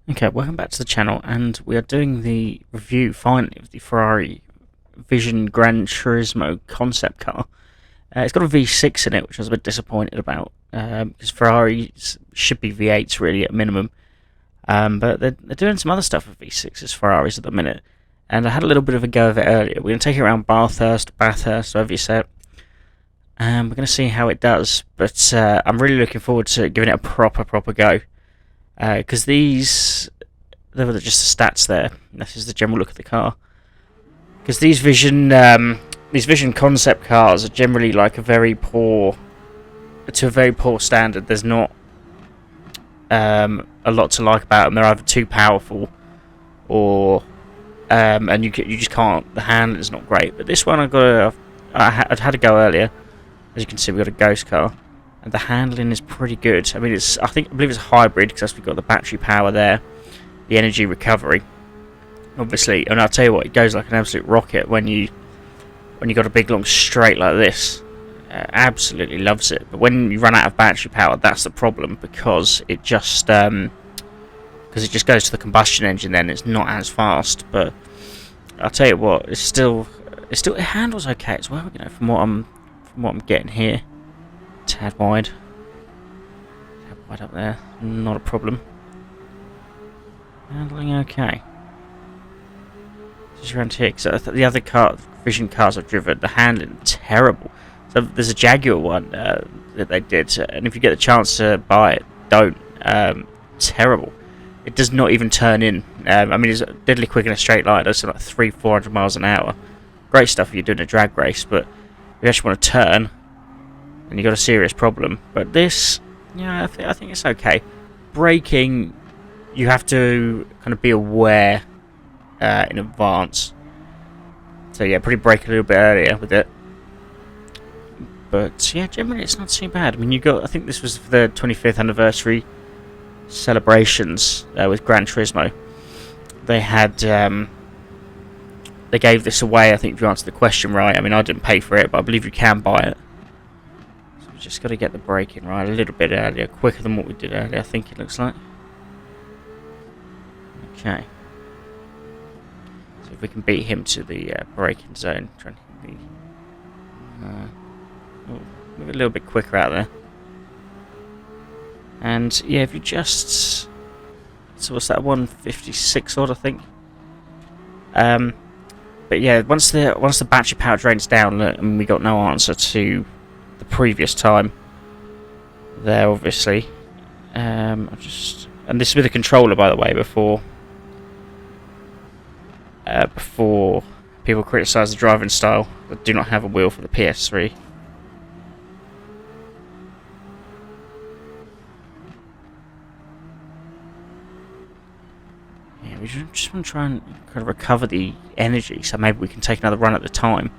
Okay, welcome back to the channel, and we are doing the review finally of the Ferrari Vision Gran Turismo concept car. It's got a V6 in it, which I was a bit disappointed about, because Ferraris should be V8s really at minimum, but they're doing some other stuff with V6s Ferraris at the minute, and I had a little bit of a go of it earlier. We're going to take it around Bathurst, whatever you say it, and we're going to see how it does, but I'm really looking forward to giving it a proper go. Because they were just the stats there. This is the general look of the car. Because these Vision concept cars are generally like a very poor standard. There's not a lot to like about them. They're either too powerful, or and you just can't. The handling's not great. But this one I'd had a go earlier. As you can see, we got a ghost car. And the handling is pretty good. I mean, I believe it's a hybrid because we've got the battery power there, the energy recovery, obviously. And I'll tell you what, it goes like an absolute rocket when you got a big long straight like this. Absolutely loves it. But when you run out of battery power, that's the problem, because it just goes to the combustion engine. Then it's not as fast. But I'll tell you what, it handles okay as well. You know, from what I'm getting here. Tad wide up there, not a problem. Handling okay. Just around here, because the other Vision cars I've driven, the handling terrible. So there's a Jaguar one that they did, and if you get the chance to buy it, don't. Terrible. It does not even turn in. I mean, it's deadly quick in a straight line. It's like 300-400 miles an hour. Great stuff if you're doing a drag race, but if you actually want to turn, and you got a serious problem. But this, yeah, I think it's okay. Braking, you have to kind of be aware in advance. So yeah, probably brake a little bit earlier with it. But yeah, generally it's not too bad. I mean, I think this was for the 25th anniversary celebrations with Gran Turismo. They had, they gave this away, I think, if you answer the question right. I mean, I didn't pay for it, but I believe you can buy it. Just got to get the braking right a little bit earlier, quicker than what we did earlier, I think it looks like. Okay. So if we can beat him to the braking zone, trying to be move a little bit quicker out there. And yeah, if you just, so what's that, 156 odd, I think. But yeah, once the battery power drains down, look, I mean, we got no answer to the previous time there, obviously. And this is with a controller, by the way, before people criticise the driving style. I do not have a wheel for the PS3. Yeah, we just want to try and kind of recover the energy, so maybe we can take another run at the time.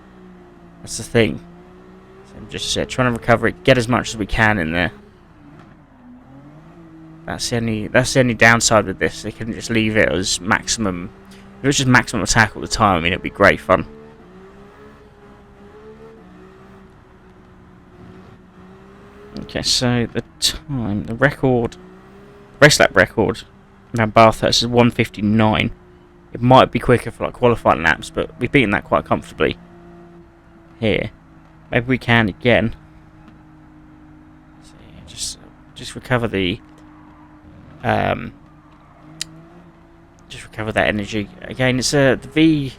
That's the thing. I'm just trying to recover it, get as much as we can in there. That's the only downside with this. They couldn't just leave it as maximum. If it was just maximum attack all the time, I mean, it'd be great fun. Okay, so the time, the race lap record around Bathurst is 1:59. It might be quicker for like qualifying laps, but we've beaten that quite comfortably here. Maybe we can again. So yeah, just recover the recover that energy again. It's the V.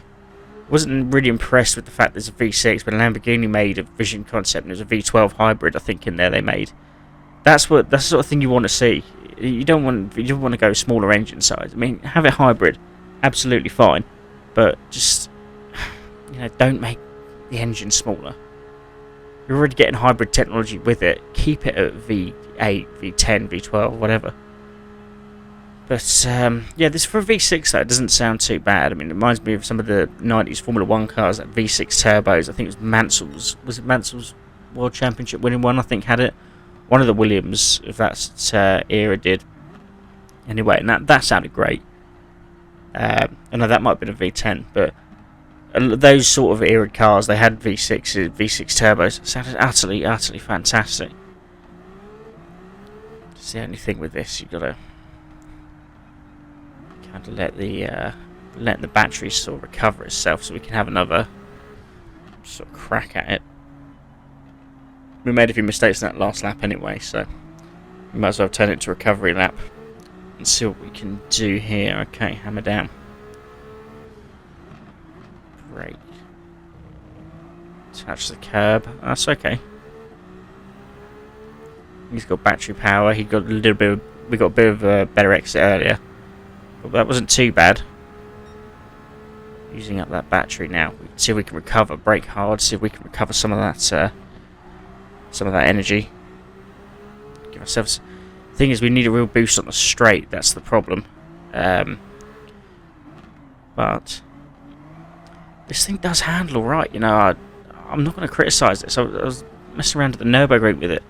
Wasn't really impressed with the fact there's a V6, but Lamborghini made a Vision concept, and there's a V12 hybrid, I think, in there they made. That's the sort of thing you want to see. You don't want to go smaller engine size. I mean, have it hybrid, absolutely fine, but just, you know, don't make the engine smaller. You're already getting hybrid technology with it. Keep it at V8, V10, V12, whatever. But yeah, this for a V6 though, it doesn't sound too bad. I mean, it reminds me of some of the 90s Formula 1 cars, like V6 turbos. I think it was Mansell's. Was it Mansell's World Championship winning one? I think had it. One of the Williams of that era did. Anyway, and that sounded great. I know that might have been a V10, but those sort of era cars, they had V6 turbos. It sounded utterly fantastic. It's the only thing with this, you've got to kind of let the battery sort of recover itself, so we can have another sort of crack at it. We made a few mistakes in that last lap anyway, so we might as well turn it to recovery lap and see what we can do here. Okay, hammer down. Brake. Touch the curb. That's okay. He's got battery power. He got a little bit of, we got a bit of a better exit earlier, but that wasn't too bad. Using up that battery now. See if we can recover. Brake hard. See if we can recover some of that energy. Give ourselves. The thing is, we need a real boost on the straight. That's the problem. But this thing does handle all right. You know, I'm not going to criticise this. I was messing around at the Nürburgring with it,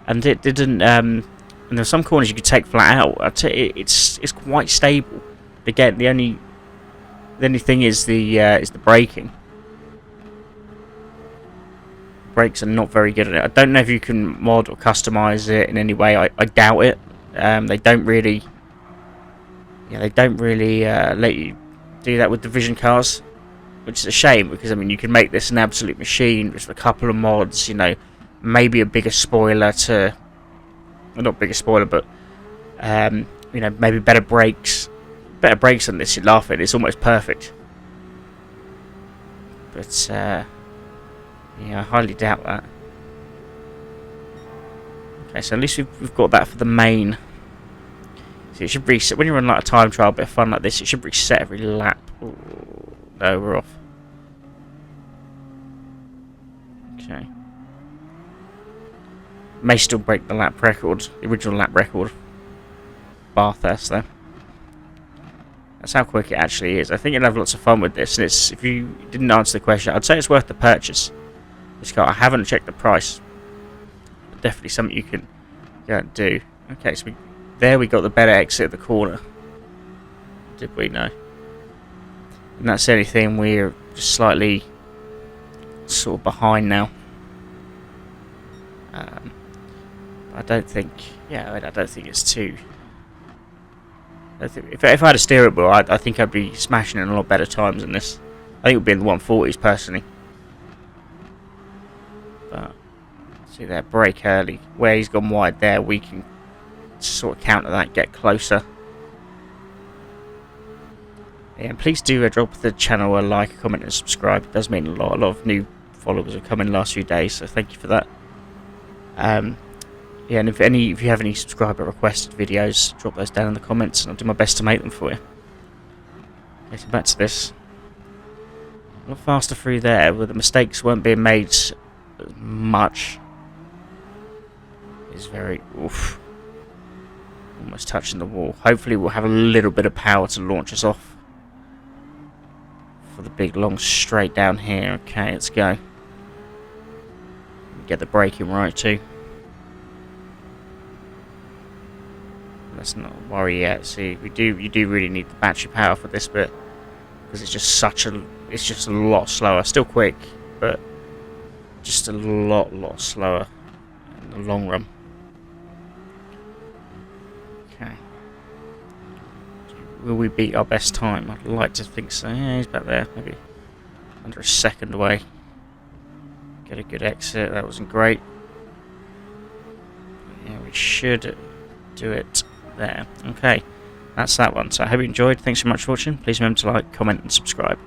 and it didn't. And there are some corners you could take flat out. It's quite stable. Again, the only thing is the braking. Brakes are not very good at it. I don't know if you can mod or customize it in any way. I doubt it. They don't really. Yeah, they don't really let you do that with the Vision cars, which is a shame, because I mean you can make this an absolute machine with a couple of mods. You know, maybe a bigger spoiler to. Well, not bigger spoiler, but you know, maybe better brakes. Better brakes than this, you'd laugh at it. It's almost perfect. But yeah, I highly doubt that. Okay, so at least we've got that for the main. So it should reset when you're on like a time trial, bit of fun like this. It should reset every lap. Ooh, no, we're off. Okay. May still break the lap record, the original lap record. Bathurst though. That's how quick it actually is. I think you'll have lots of fun with this. And it's, if you didn't answer the question, I'd say it's worth the purchase. This car, I haven't checked the price. But definitely something you can go and do. Okay, so there we got the better exit at the corner. Did we know? And that's the only thing, we're just slightly sort of behind now. I don't think, yeah, I don't think it's too. If I had a steering wheel, I think I'd be smashing in a lot better times than this. I think it would be in the 140s personally. But see there, brake early. Where he's gone wide there, we can sort of counter that, get closer. Yeah, and please do drop the channel a like, a comment, and subscribe. It does mean a lot. A lot of new followers have come in the last few days, so thank you for that. Yeah, and if you have any subscriber requested videos, drop those down in the comments, and I'll do my best to make them for you. Okay, so back to this. A lot faster through there, where the mistakes weren't being made as much. It's very oof. Almost touching the wall. Hopefully, we'll have a little bit of power to launch us off for the big long straight down here. Okay, let's go. Get the braking right too. Let's not worry yet. See, you do really need the battery power for this bit, because it's just a lot slower. Still quick, but just a lot slower in the long run. Okay. Will we beat our best time? I'd like to think so. Yeah, he's back there, maybe under a second away. Get a good exit. That wasn't great. Yeah, we should do it there. Okay, that's that one. So I hope you enjoyed. Thanks so much for watching. Please remember to like, comment, and subscribe.